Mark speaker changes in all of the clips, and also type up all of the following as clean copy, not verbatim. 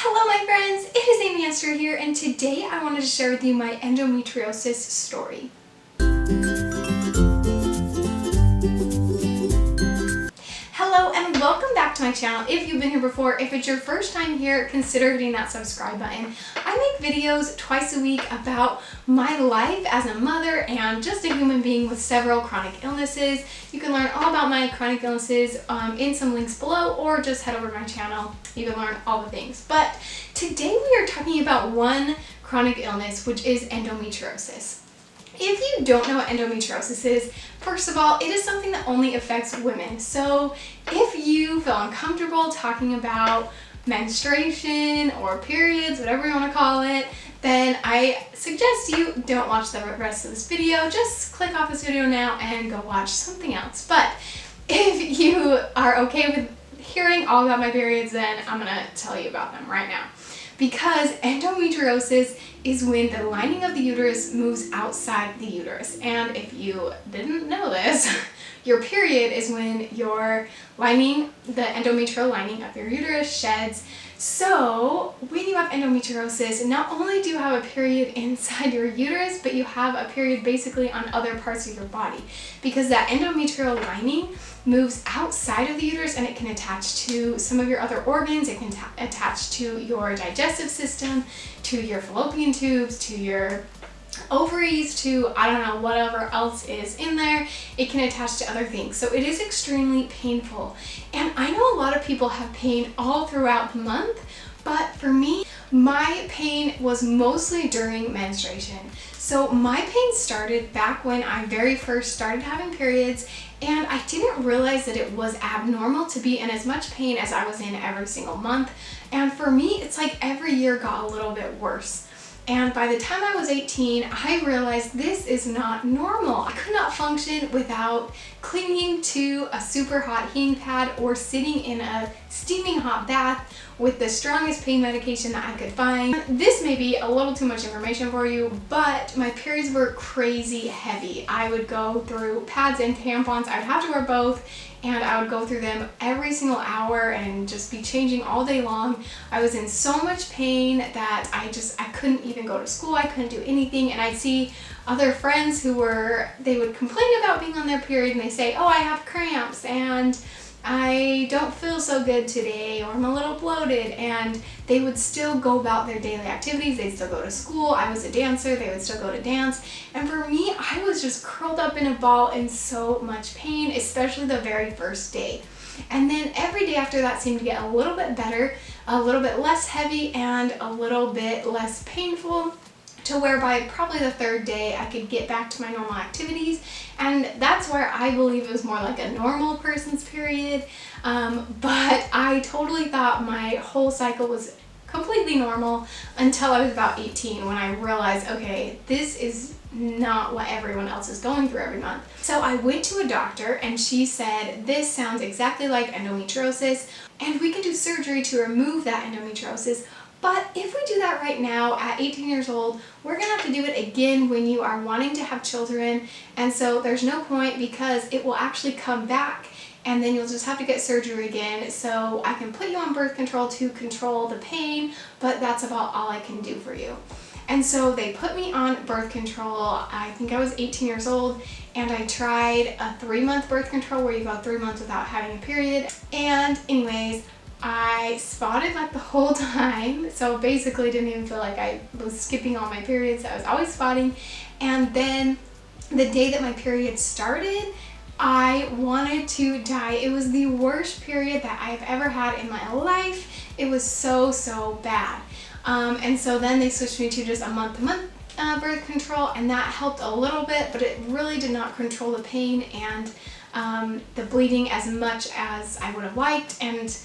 Speaker 1: Hello my friends, it is Aimee Esther here, and today I wanted to share with you my endometriosis story. Hello and welcome back to my channel. If you've been here before, if it's your first time here, consider hitting that subscribe button. I make videos twice a week about my life as a mother and just a human being with several chronic illnesses. You can learn all about my chronic illnesses in some links below, or just head over to my channel. You can learn all the things. But today we are talking about one chronic illness, which is endometriosis. If you don't know what endometriosis is, first of all, it is something that only affects women. So if you feel uncomfortable talking about menstruation or periods, whatever you want to call it, then I suggest you don't watch the rest of this video. Just click off this video now and go watch something else. But if you are okay with hearing all about my periods, then I'm going to tell you about them right now. Because endometriosis is when the lining of the uterus moves outside the uterus. And if you didn't know this, your period is when your lining, the endometrial lining of your uterus, sheds. So when you have endometriosis, not only do you have a period inside your uterus, but you have a period basically on other parts of your body, because that endometrial lining moves outside of the uterus and it can attach to some of your other organs. It can attach to your digestive system, to your fallopian tubes, to your ovaries, to I don't know, whatever else is in there. It can attach to other things. So it is extremely painful. And I know a lot of people have pain all throughout the month, but for me, my pain was mostly during menstruation. So my pain started back when I very first started having periods, and I didn't realize that it was abnormal to be in as much pain as I was in every single month. And for me, it's like every year got a little bit worse. And by the time I was 18, I realized this is not normal. I could not function without clinging to a super hot heating pad or sitting in a steaming hot bath with the strongest pain medication that I could find. This may be a little too much information for you, but my periods were crazy heavy. I would go through pads and tampons. I would have to wear both, and I would go through them every single hour and just be changing all day long. I was in so much pain that I couldn't even go to school. I couldn't do anything. And I'd see other friends they would complain about being on their period, and they say, oh, I have cramps and I don't feel so good today, or I'm a little bloated, and they would still go about their daily activities. They'd still go to school. I was a dancer. They would still go to dance. And for me, I was just curled up in a ball in so much pain, especially the very first day. And then every day after that seemed to get a little bit better, a little bit less heavy, and a little bit less painful, to where by probably the third day I could get back to my normal activities. And that's where I believe it was more like a normal person's period. But I totally thought my whole cycle was completely normal until I was about 18, when I realized, okay, this is not what everyone else is going through every month. So I went to a doctor, and she said, this sounds exactly like endometriosis, and we can do surgery to remove that endometriosis. But if we do that right now at 18 years old, we're going to have to do it again when you are wanting to have children. And so there's no point, because it will actually come back, and then you'll just have to get surgery again. So I can put you on birth control to control the pain, but that's about all I can do for you. And so they put me on birth control. I think I was 18 years old, and I tried a 3-month birth control where you go 3 months without having a period. And anyways, I spotted like the whole time, so basically didn't even feel like I was skipping all my periods. I was always spotting. And then the day that my period started, I wanted to die. It was the worst period that I've ever had in my life. It was so bad. And so then they switched me to just a month-to-month birth control, and that helped a little bit, but it really did not control the pain and the bleeding as much as I would have liked. And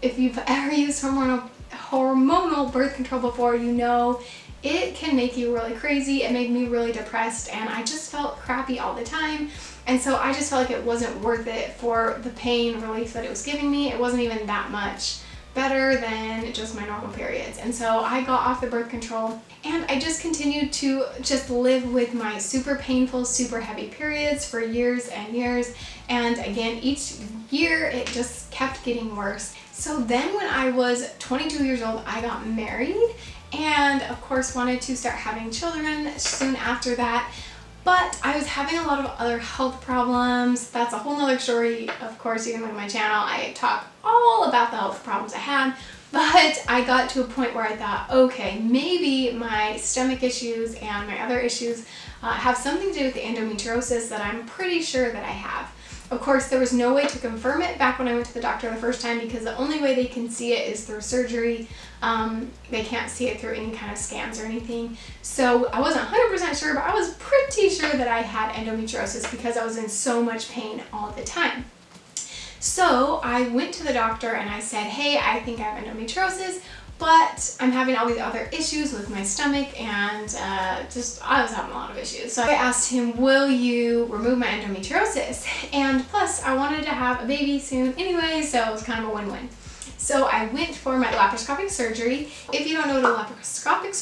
Speaker 1: if you've ever used hormonal birth control before, you know it can make you really crazy. It made me really depressed, and I just felt crappy all the time. And so I just felt like it wasn't worth it for the pain relief that it was giving me. It wasn't even that much better than just my normal periods. And so I got off the birth control, and I just continued to just live with my super painful, super heavy periods for years and years. And again, each year it just kept getting worse. So then when I was 22 years old, I got married and of course wanted to start having children soon after that. But I was having a lot of other health problems. That's a whole nother story. Of course, you can look at my channel. I talk all about the health problems I had. But I got to a point where I thought, okay, maybe my stomach issues and my other issues have something to do with the endometriosis that I'm pretty sure that I have. Of course, there was no way to confirm it back when I went to the doctor the first time because the only way they can see it is through surgery. They can't see it through any kind of scans or anything. So I wasn't 100% sure, but I was pretty sure that I had endometriosis because I was in so much pain all the time. So I went to the doctor and I said, hey, I think I have endometriosis, but I'm having all these other issues with my stomach and I was having a lot of issues. So I asked him, will you remove my endometriosis? And plus I wanted to have a baby soon anyway, so it was kind of a win-win. So I went for my laparoscopic surgery. If you don't know what a laparoscopic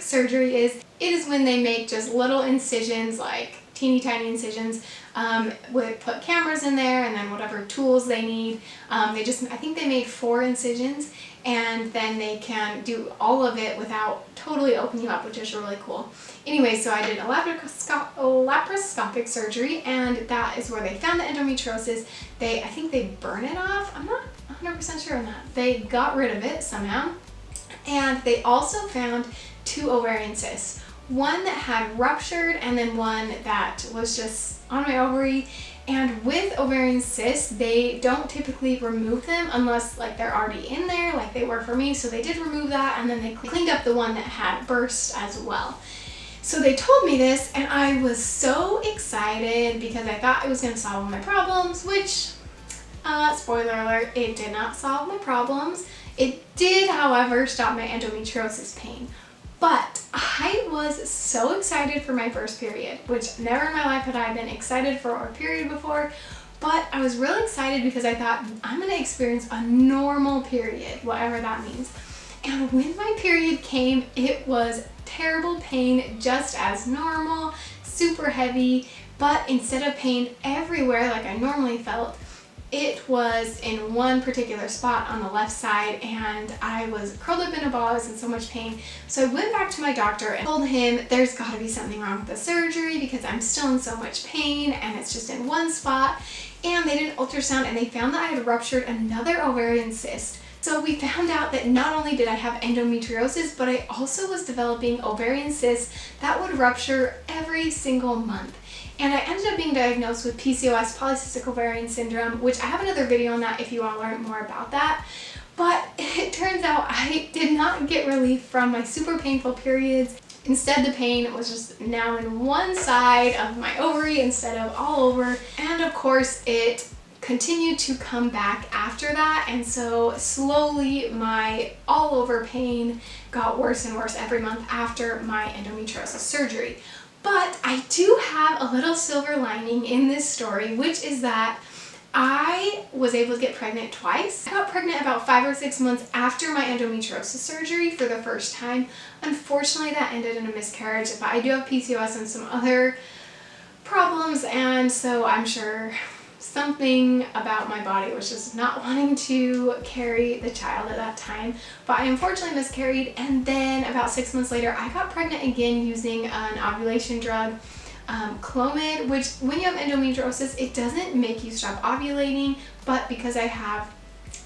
Speaker 1: surgery is, it is when they make just little incisions, like teeny tiny incisions, put cameras in there and then whatever tools they need. I think they made 4 incisions and then they can do all of it without totally opening you up, which is really cool. Anyway, so I did a laparoscopic surgery and that is where they found the endometriosis. I think they burn it off. I'm not 100% sure on that. They got rid of it somehow. And they also found 2 ovarian cysts. One that had ruptured and then one that was just on my ovary. And with ovarian cysts, they don't typically remove them unless like they're already in there like they were for me. So they did remove that and then they cleaned up the one that had burst as well. So they told me this and I was so excited because I thought it was going to solve all my problems, which, spoiler alert, it did not solve my problems. It did, however, stop my endometriosis pain. But I was so excited for my first period, which never in my life had I been excited for a period before, but I was really excited because I thought I'm going to experience a normal period, whatever that means. And when my period came, it was terrible pain, just as normal, super heavy, but instead of pain everywhere like I normally felt, it was in one particular spot on the left side and I was curled up in a ball. I was in so much pain. So I went back to my doctor and told him there's got to be something wrong with the surgery because I'm still in so much pain and it's just in one spot. And they did an ultrasound and they found that I had ruptured another ovarian cyst. So we found out that not only did I have endometriosis, but I also was developing ovarian cysts that would rupture every single month. And I ended up being diagnosed with PCOS, polycystic ovarian syndrome, which I have another video on that if you want to learn more about that. But it turns out I did not get relief from my super painful periods. Instead, the pain was just now in one side of my ovary instead of all over. And of course, it continued to come back after that. And so slowly my all over pain got worse and worse every month after my endometriosis surgery. But I do have a little silver lining in this story, which is that I was able to get pregnant twice. I got pregnant about 5 or 6 months after my endometriosis surgery for the first time. Unfortunately, that ended in a miscarriage, but I do have PCOS and some other problems, and so I'm sure something about my body was just not wanting to carry the child at that time. But I unfortunately miscarried, and then about 6 months later I got pregnant again using an ovulation drug, Clomid, which when you have endometriosis it doesn't make you stop ovulating, but because I have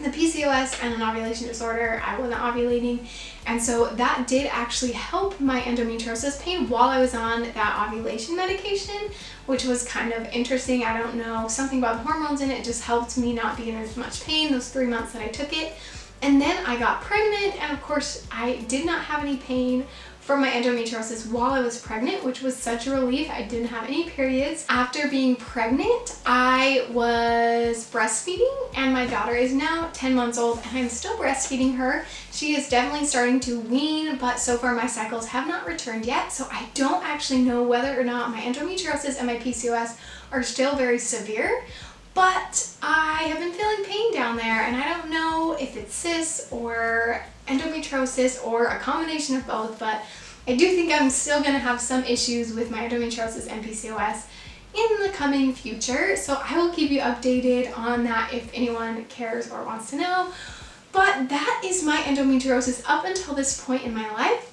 Speaker 1: the PCOS and an ovulation disorder, I wasn't ovulating, and so that did actually help my endometriosis pain while I was on that ovulation medication, which was kind of interesting. I don't know, something about the hormones in it just helped me not be in as much pain those 3 months that I took it. And then I got pregnant, and of course I did not have any pain from my endometriosis while I was pregnant, which was such a relief. I didn't have any periods. After being pregnant, I was breastfeeding, and my daughter is now 10 months old, and I'm still breastfeeding her. She is definitely starting to wean, but so far my cycles have not returned yet, so I don't actually know whether or not my endometriosis and my PCOS are still very severe. But I have been feeling pain down there, and I don't know if it's cysts or endometriosis or a combination of both, but I do think I'm still going to have some issues with my endometriosis and PCOS. in the coming future. So I will keep you updated on that if anyone cares or wants to know. But that is my endometriosis up until this point in my life.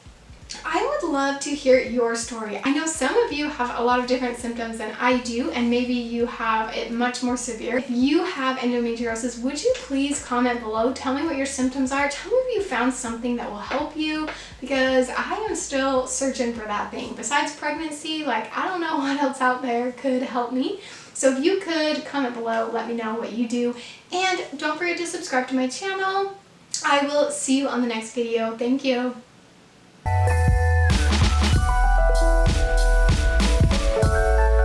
Speaker 1: I would love to hear your story. I know some of you have a lot of different symptoms than I do, and maybe you have it much more severe. If you have endometriosis, would you please comment below? Tell me what your symptoms are. Tell me if you found something that will help you, because I am still searching for that thing. Besides pregnancy, like, I don't know what else out there could help me. So if you could comment below, let me know what you do. And don't forget to subscribe to my channel. I will see you on the next video. Thank you.